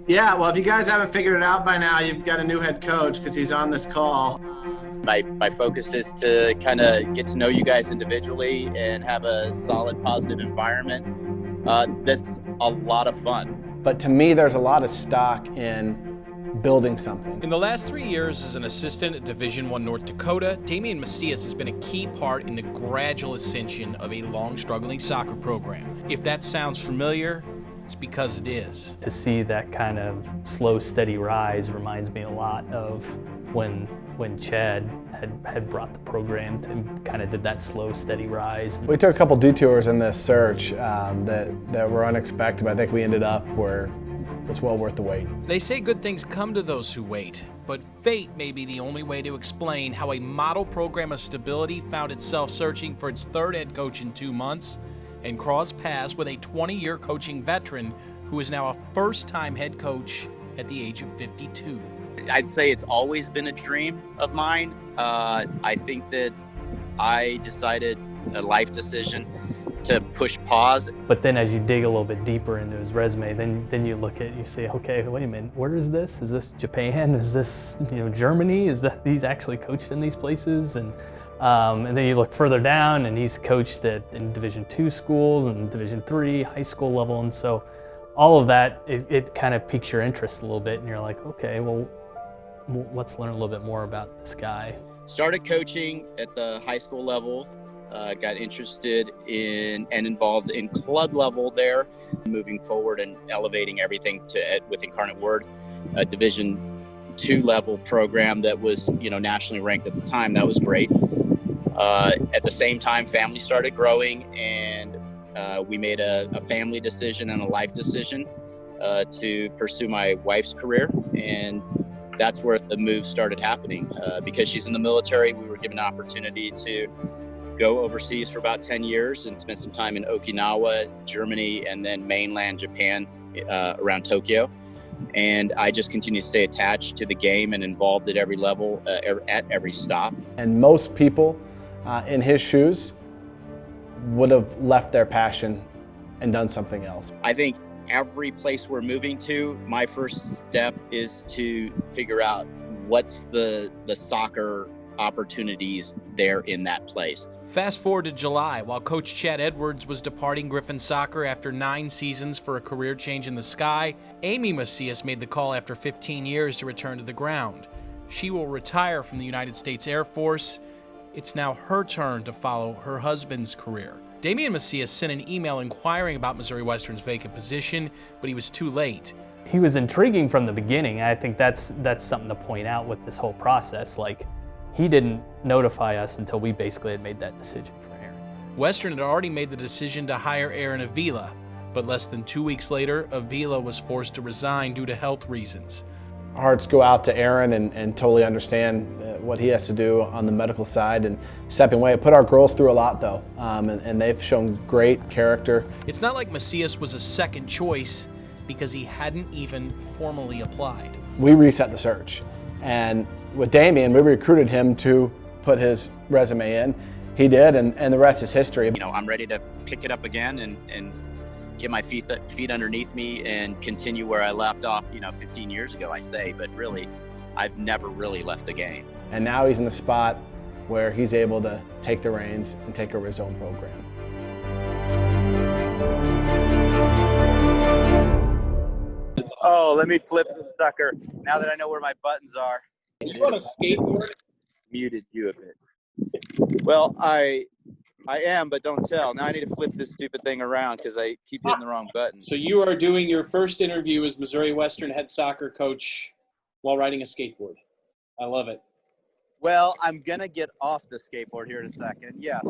Yeah, well, if you guys haven't figured it out by now, you've got a new head coach because he's on this call. My focus is to kind of get to know you guys individually and have a solid, positive environment. That's a lot of fun. But to me, there's a lot of stock in building something. In the last 3 years as an assistant at Division I North Dakota, Damian Macias has been a key part in the gradual ascension of a long struggling soccer program. If that sounds familiar, it's because it is. To see that kind of slow, steady rise reminds me a lot of when Chad had brought the program to kind of did that slow, steady rise. We took a couple detours in this search that were unexpected, but I think we ended up where it's well worth the wait. They say good things come to those who wait, but fate may be the only way to explain how a model program of stability found itself searching for its third head coach in 2 months and crossed paths with a 20-year coaching veteran who is now a first-time head coach at the age of 52. I'd say it's always been a dream of mine. I think that I decided a life decision to push pause. But then as you dig a little bit deeper into his resume, then you look at it, you say, okay, wait a minute, where is this? Is this Japan? Is this Germany? Is that he's actually coached in these places? And then you look further down, and he's coached in Division II schools and Division III high school level, and so all of that it kind of piques your interest a little bit, and you're like, okay, well, let's learn a little bit more about this guy. Started coaching at the high school level, got interested in and involved in club level there, moving forward and elevating everything to with Incarnate Word, a Division II level program that was nationally ranked at the time. That was great. At the same time, family started growing, and we made a family decision and a life decision to pursue my wife's career, and that's where the move started happening. Because she's in the military, we were given an opportunity to go overseas for about 10 years and spend some time in Okinawa, Germany, and then mainland Japan around Tokyo. And I just continue to stay attached to the game and involved at every level, at every stop. And most people in his shoes would have left their passion and done something else. I think every place we're moving to, my first step is to figure out what's the soccer opportunities there in that place. Fast forward to July, while Coach Chad Edwards was departing Griffin Soccer after 9 seasons for a career change in the sky, Amy Macias made the call after 15 years to return to the ground. She will retire from the United States Air Force. It's now her turn to follow her husband's career. Damian Macias sent an email inquiring about Missouri Western's vacant position, but he was too late. He was intriguing from the beginning. I think that's something to point out with this whole process. Like, he didn't notify us until we basically had made that decision for Aaron. Western had already made the decision to hire Aaron Avila, but less than 2 weeks later, Avila was forced to resign due to health reasons. Our hearts go out to Aaron and totally understand what he has to do on the medical side and stepping away. It put our girls through a lot, though, and they've shown great character. It's not like Macias was a second choice because he hadn't even formally applied. We reset the search, and with Damian, we recruited him to put his resume in. He did, and the rest is history. I'm ready to pick it up again and get my feet underneath me and continue where I left off, 15 years ago, I say, but really, I've never really left the game. And now he's in the spot where he's able to take the reins and take over his own program. Oh, let me flip the sucker now that I know where my buttons are. Are you on a skateboard? Muted you a bit. Well, I am, but don't tell. Now I need to flip this stupid thing around because I keep hitting the wrong button. So you are doing your first interview as Missouri Western head soccer coach while riding a skateboard. I love it. Well, I'm going to get off the skateboard here in a second. Yes.